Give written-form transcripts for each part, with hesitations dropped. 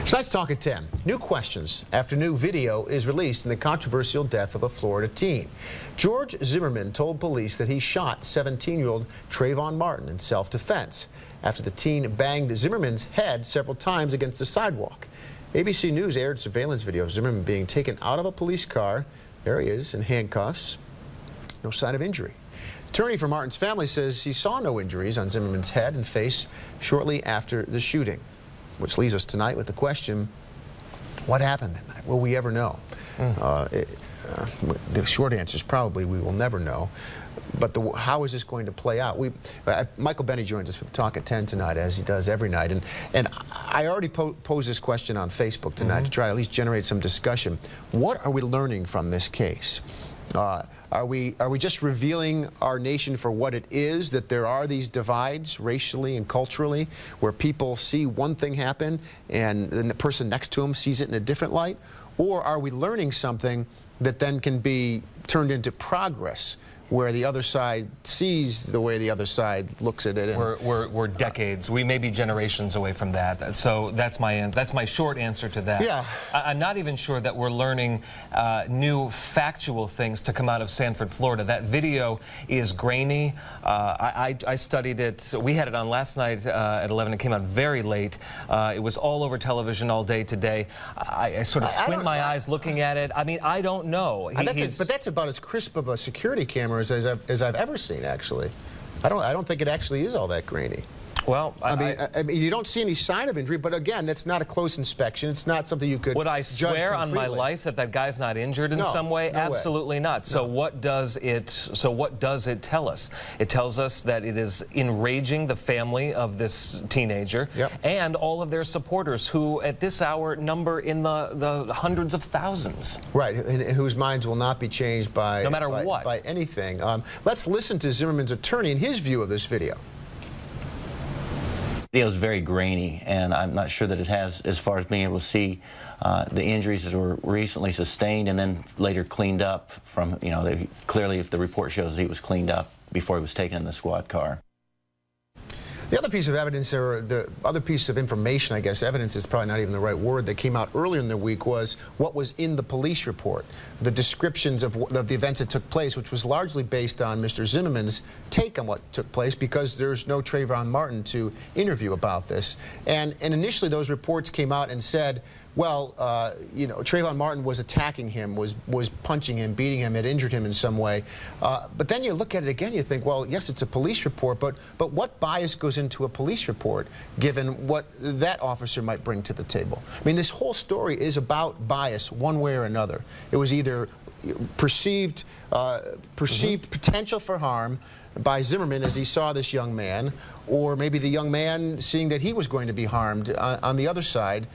Tonight's Talk at 10. New questions after new video is released in the controversial death of a Florida teen. George Zimmerman told police that he shot 17-year-old Trayvon Martin in self-defense after the teen banged Zimmerman's head several times against the sidewalk. ABC News aired surveillance video of Zimmerman being taken out of a police car. There he is in handcuffs. No sign of injury. Attorney for Martin's family says he saw no injuries on Zimmerman's head and face shortly after the shooting. Which leaves us tonight with the question, what happened that night? Will we ever know? The short answer is probably we will never know. But how is this going to play out? Michael Benny joins us for the Talk at 10 tonight, as he does every night. And I already posed this question on Facebook tonight to try to at least generate some discussion. What are we learning from this case? Are we just revealing our nation for what it is, that there are these divides racially and culturally where people see one thing happen and then the person next to them sees it in a different light? Or are we learning something that then can be turned into progress where the other side sees the way the other side looks at it? And we're decades, we may be generations away from that. So that's my short answer to that. Yeah. I'm not even sure that we're learning new factual things to come out of Sanford, Florida. That video is grainy. I studied it. We had it on last night at 11. It came out very late. It was all over television all day today. I sort of squint my eyes looking at it. I mean, I don't know. But that's about as crisp of a security camera as I've ever seen, actually. I don't think it actually is all that grainy. Well, I mean, you don't see any sign of injury, but again, that's not a close inspection. It's not something you could. Would I swear on my life that that guy's not injured in some way? No, absolutely not. So what does it? So what does it tell us? It tells us that it is enraging the family of this teenager and all of their supporters, who at this hour number in the hundreds of thousands. Right, and whose minds will not be changed by no matter what, by anything. Let's listen to Zimmerman's attorney and his view of this video. The video is very grainy, and I'm not sure that it has, as far as being able to see the injuries that were recently sustained and then later cleaned up from, clearly if the report shows he was cleaned up before he was taken in the squad car. The other piece of evidence, or the other piece of information, I guess, evidence is probably not even the right word, that came out earlier in the week was what was in the police report. The descriptions of the events that took place, which was largely based on Mr. Zimmerman's take on what took place, because there's no Trayvon Martin to interview about this. And initially those reports came out and said, well, Trayvon Martin was attacking him, was punching him, beating him, had injured him in some way. But then you look at it again, you think, well, yes, it's a police report, but what bias goes into a police report given what that officer might bring to the table? I mean, this whole story is about bias one way or another. It was either perceived potential for harm by Zimmerman as he saw this young man, or maybe the young man seeing that he was going to be harmed on the other side.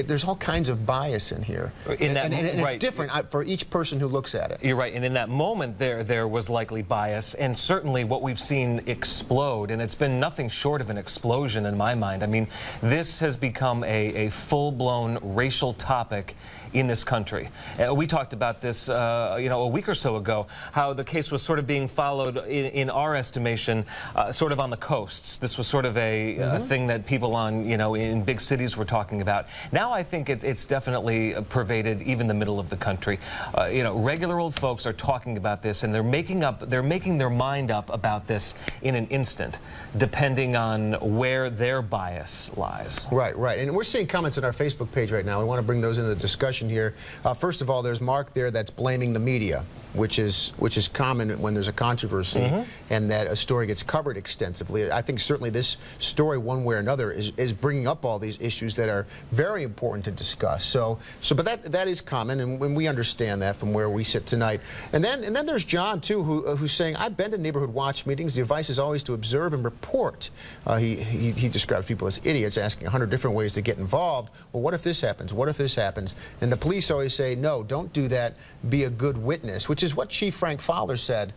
There's all kinds of bias in here. And it's different for each person who looks at it. You're right, and in that moment there was likely bias, and certainly what we've seen explode, and it's been nothing short of an explosion in my mind. I mean, this has become a full-blown racial topic in this country. We talked about this, a week or so ago, how the case was sort of being followed, in our estimation, sort of on the coasts. This was sort of a thing that people in big cities were talking about. Now I think it's definitely pervaded even the middle of the country. Regular old folks are talking about this, and they're making their mind up about this in an instant, depending on where their bias lies. Right, right. And we're seeing comments on our Facebook page right now. We want to bring those into the discussion here. First of all, there's Mark there that's blaming the media, which is common when there's a controversy and that a story gets covered extensively. I think certainly this story, one way or another, is bringing up all these issues that are very important to discuss. But that is common, and we understand that from where we sit tonight. And then there's John too, who's saying, I've been to neighborhood watch meetings. The advice is always to observe and report. He describes people as idiots, asking 100 different ways to get involved. Well, what if this happens? What if this happens? And the police always say, no, don't do that. Be a good witness, which is what Chief Frank Fowler said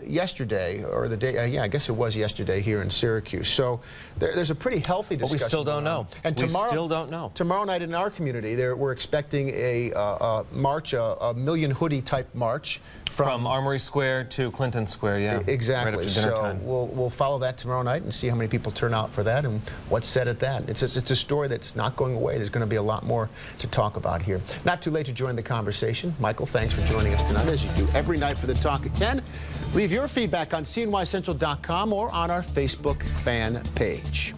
yesterday, or the day, yeah, I guess it was yesterday here in Syracuse. So there's a pretty healthy discussion. But we still don't know. And we still don't know. Tomorrow night in our community, we're expecting a march, a million hoodie type march. From Armory Square to Clinton Square, yeah. Exactly. Right after dinner time. We'll follow that tomorrow night and see how many people turn out for that and what's said at that. It's a story that's not going away. There's going to be a lot more to talk about here. Not too late to join the conversation. Michael, thanks for joining us tonight, as you do every night for the Talk at 10. Leave your feedback on CNYCentral.com or on our Facebook fan page.